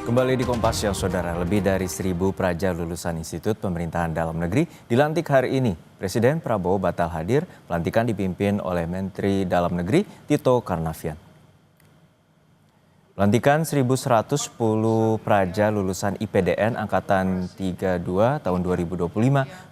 Kembali di Kompas Siang, Saudara. Lebih dari 1.000 praja lulusan Institut Pemerintahan Dalam Negeri dilantik hari ini. Presiden Prabowo batal hadir, pelantikan dipimpin oleh Menteri Dalam Negeri Tito Karnavian. Pelantikan 1.110 praja lulusan IPDN Angkatan 32 tahun 2025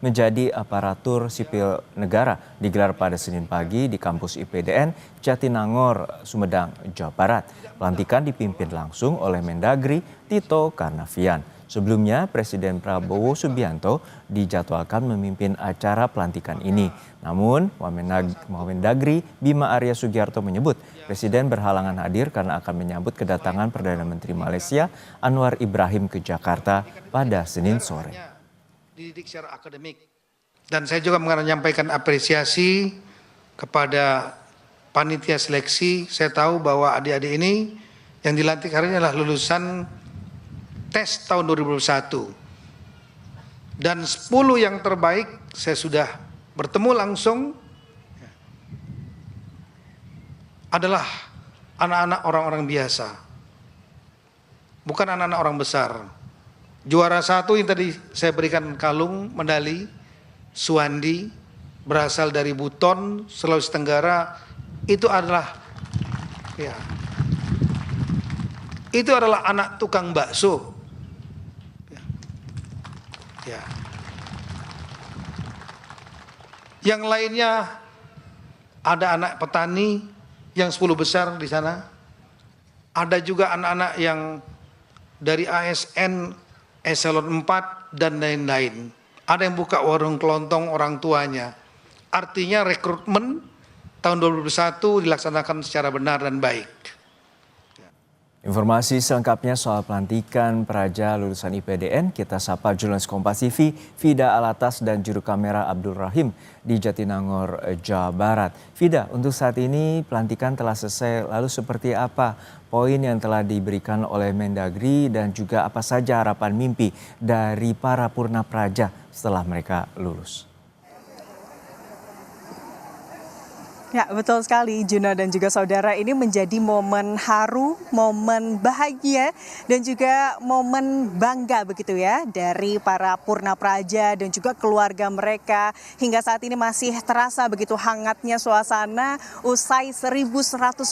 menjadi aparatur sipil negara digelar pada Senin pagi di kampus IPDN Jatinangor, Sumedang, Jawa Barat. Pelantikan dipimpin langsung oleh Mendagri Tito Karnavian. Sebelumnya, Presiden Prabowo Subianto dijadwalkan memimpin acara pelantikan ini. Namun, Mendagri Bima Arya Sugiarto menyebut Presiden berhalangan hadir karena akan menyambut kedatangan Perdana Menteri Malaysia Anwar Ibrahim ke Jakarta pada Senin sore. Dididik secara akademik. Dan saya juga menyampaikan apresiasi kepada panitia seleksi. Saya tahu bahwa adik-adik ini yang dilantik hari ini adalah lulusan tes tahun 2021. Dan 10 yang terbaik saya sudah bertemu langsung adalah anak-anak orang-orang biasa. Bukan anak-anak orang besar. Juara 1 yang tadi saya berikan kalung, medali, Suwandi, berasal dari Buton, Sulawesi Tenggara, itu adalah anak tukang bakso. Yang lainnya ada anak petani yang 10 besar di sana. Ada juga anak-anak yang dari ASN, Eselon 4 dan lain-lain. Ada yang buka warung kelontong orang tuanya. Artinya rekrutmen tahun 2021 dilaksanakan secara benar dan baik. Informasi selengkapnya soal pelantikan praja lulusan IPDN, kita sapa jurnalis Kompas TV, Fida Alatas dan juru kamera Abdul Rahim di Jatinangor, Jawa Barat. Fida, untuk saat ini pelantikan telah selesai, lalu seperti apa poin yang telah diberikan oleh Mendagri dan juga apa saja harapan mimpi dari para purna praja setelah mereka lulus? Ya, betul sekali Juno dan juga saudara, ini menjadi momen haru, momen bahagia dan juga momen bangga begitu ya dari para purna praja dan juga keluarga mereka. Hingga saat ini masih terasa begitu hangatnya suasana usai 1.110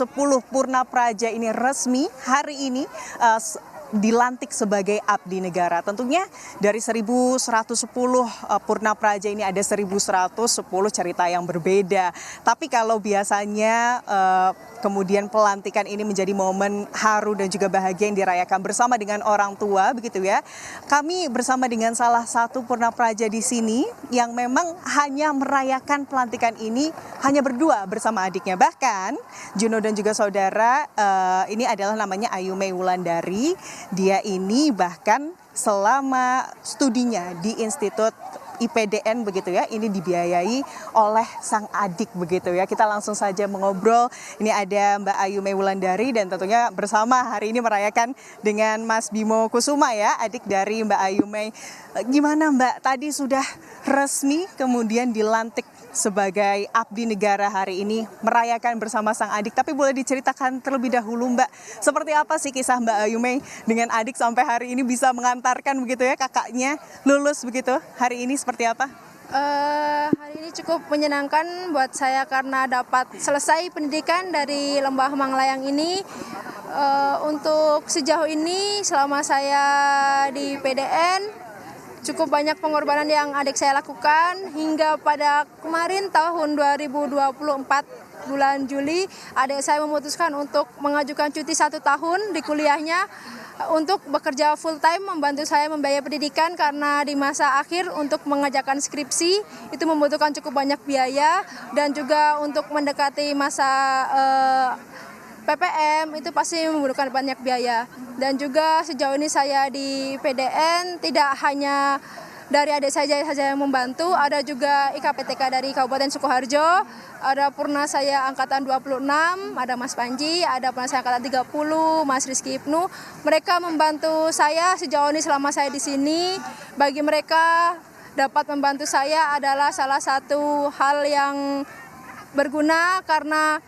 purna praja ini resmi hari ini dilantik sebagai abdi negara. Tentunya dari 1.110 purna praja ini ada 1.110 cerita yang berbeda. Tapi kalau biasanya kemudian pelantikan ini menjadi momen haru dan juga bahagia yang dirayakan bersama dengan orang tua begitu ya. Kami bersama dengan salah satu purna praja di sini yang memang hanya merayakan pelantikan ini hanya berdua bersama adiknya. Bahkan Juno dan juga saudara, ini adalah namanya Ayu Mei Wulandari. Dia ini bahkan selama studinya di Institut IPDN begitu ya, ini dibiayai oleh sang adik begitu ya. Kita langsung saja mengobrol. Ini ada Mbak Ayu Mei Wulandari dan tentunya bersama hari ini merayakan dengan Mas Bimo Kusuma ya, adik dari Mbak Ayu Mei. Gimana Mbak, tadi sudah resmi kemudian dilantik sebagai abdi negara hari ini merayakan bersama sang adik. Tapi boleh diceritakan terlebih dahulu Mbak, seperti apa sih kisah Mbak Ayu Mei dengan adik sampai hari ini bisa mengantarkan begitu ya kakaknya lulus begitu hari ini, seperti apa? Hari ini cukup menyenangkan buat saya karena dapat selesai pendidikan dari Lembah Manglayang ini. Untuk sejauh ini selama saya di PDN cukup banyak pengorbanan yang adik saya lakukan hingga pada kemarin tahun 2024 bulan Juli adik saya memutuskan untuk mengajukan cuti 1 tahun di kuliahnya untuk bekerja full time membantu saya membiayai pendidikan karena di masa akhir untuk mengerjakan skripsi itu membutuhkan cukup banyak biaya dan juga untuk mendekati masa PPM itu pasti membutuhkan banyak biaya. Dan juga sejauh ini saya di PDN tidak hanya dari adik saja yang membantu, ada juga IKPTK dari Kabupaten Sukoharjo, ada purna saya angkatan 26, ada Mas Panji, ada purna saya angkatan 30, Mas Rizky Ibnu. Mereka membantu saya sejauh ini selama saya di sini. Bagi mereka dapat membantu saya adalah salah satu hal yang berguna karena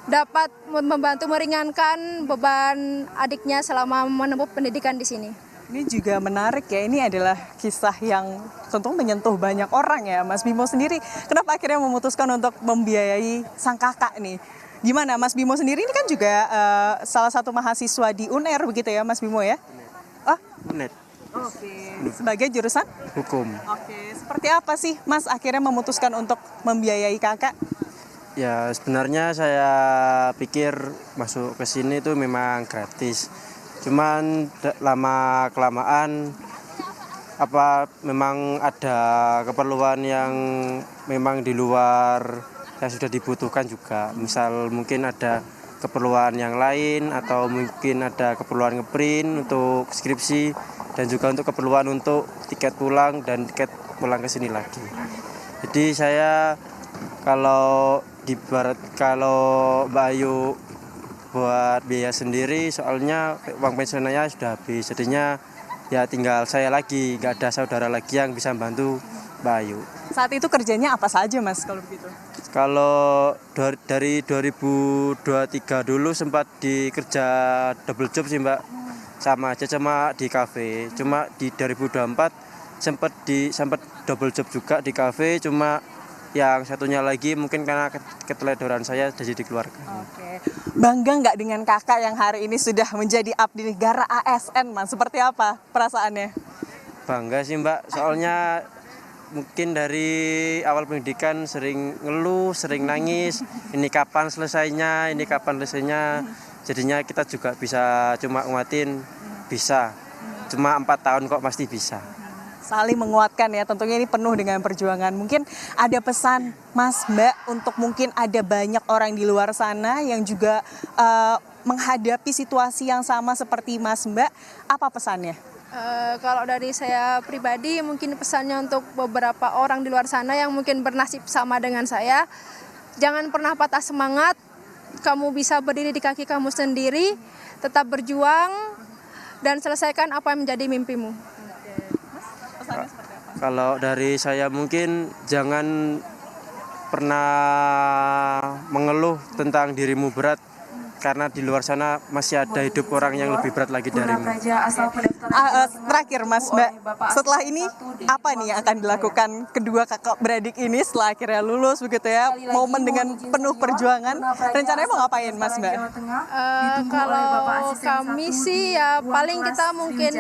dapat membantu meringankan beban adiknya selama menempuh pendidikan di sini. Ini juga menarik ya, ini adalah kisah yang tentu menyentuh banyak orang ya. Mas Bimo sendiri, kenapa akhirnya memutuskan untuk membiayai sang kakak nih? Gimana Mas Bimo sendiri ini kan juga salah satu mahasiswa di UNER begitu ya Mas Bimo ya? Oh, UNED. oke. Sebagai jurusan? Hukum. Oke, seperti apa sih Mas akhirnya memutuskan untuk membiayai kakak? Ya sebenarnya saya pikir masuk ke sini itu memang gratis. Cuman lama kelamaan memang ada keperluan yang memang di luar yang sudah dibutuhkan juga. Misal mungkin ada keperluan yang lain atau mungkin ada keperluan ngeprint untuk skripsi dan juga untuk keperluan untuk tiket pulang dan tiket pulang ke sini lagi. Jadi saya kalau Mbak Ayu buat biaya sendiri soalnya uang pensiunnya sudah habis, jadinya ya tinggal saya lagi, nggak ada saudara lagi yang bisa membantu Mbak Ayu. Saat itu kerjanya apa saja Mas kalau begitu? Kalau dari 2023 dulu sempat dikerja double job sih Mbak, sama aja cuma di kafe. Cuma di 2024 sempat double job juga di kafe, cuma yang satunya lagi mungkin karena keteledoran saya jadi dikeluarkan. Oke. Bangga nggak dengan kakak yang hari ini sudah menjadi abdi negara ASN Mas? Seperti apa perasaannya? Bangga sih Mbak, soalnya mungkin dari awal pendidikan sering ngeluh, sering nangis, ini kapan selesainya, jadinya kita juga bisa cuma nguatin, bisa, cuma 4 tahun kok pasti bisa. Saling menguatkan ya, tentunya ini penuh dengan perjuangan. Mungkin ada pesan Mas Mbak untuk mungkin ada banyak orang di luar sana yang juga menghadapi situasi yang sama seperti Mas Mbak, apa pesannya? Kalau dari saya pribadi mungkin pesannya untuk beberapa orang di luar sana yang mungkin bernasib sama dengan saya, jangan pernah patah semangat, kamu bisa berdiri di kaki kamu sendiri, tetap berjuang dan selesaikan apa yang menjadi mimpimu. Kalau dari saya mungkin jangan pernah mengeluh tentang dirimu berat, karena di luar sana masih ada hidup orang yang lebih berat lagi darimu. Terakhir Mas Mbak, setelah ini apa nih yang akan dilakukan kedua kakak beradik ini setelah akhirnya lulus begitu ya, momen dengan penuh perjuangan, rencananya mau ngapain Mas Mbak? Kalau kami sih ya paling kita mungkin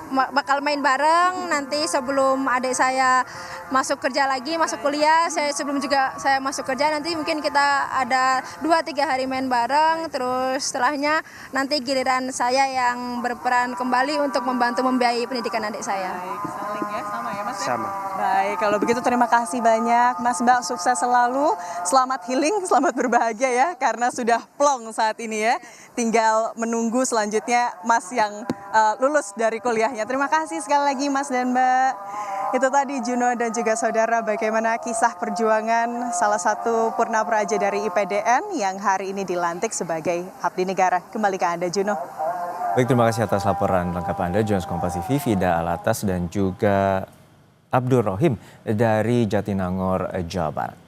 bakal main bareng nanti sebelum adik saya masuk kerja lagi, masuk kuliah, sebelum juga saya masuk kerja nanti mungkin kita ada 2-3 hari main bareng, terus setelahnya nanti giliran saya yang berperan kembali untuk membantu membiayai pendidikan adik saya. Baik, saling ya, sama ya Mas? Sama. Baik, kalau begitu terima kasih banyak Mas Mbak, sukses selalu, selamat healing, selamat berbahagia ya, karena sudah plong saat ini ya, tinggal menunggu selanjutnya Mas yang lulus dari kuliahnya. Terima kasih sekali lagi Mas dan Mbak. Itu tadi Juno dan juga saudara bagaimana kisah perjuangan salah satu purna praja dari IPDN yang hari ini dilantik sebagai abdi negara. Kembali ke Anda Juno. Baik, terima kasih atas laporan lengkap Anda, Jurnalis Kompas TV, Vida Alatas dan juga Abdul Rohim dari Jatinangor, Jawa Barat.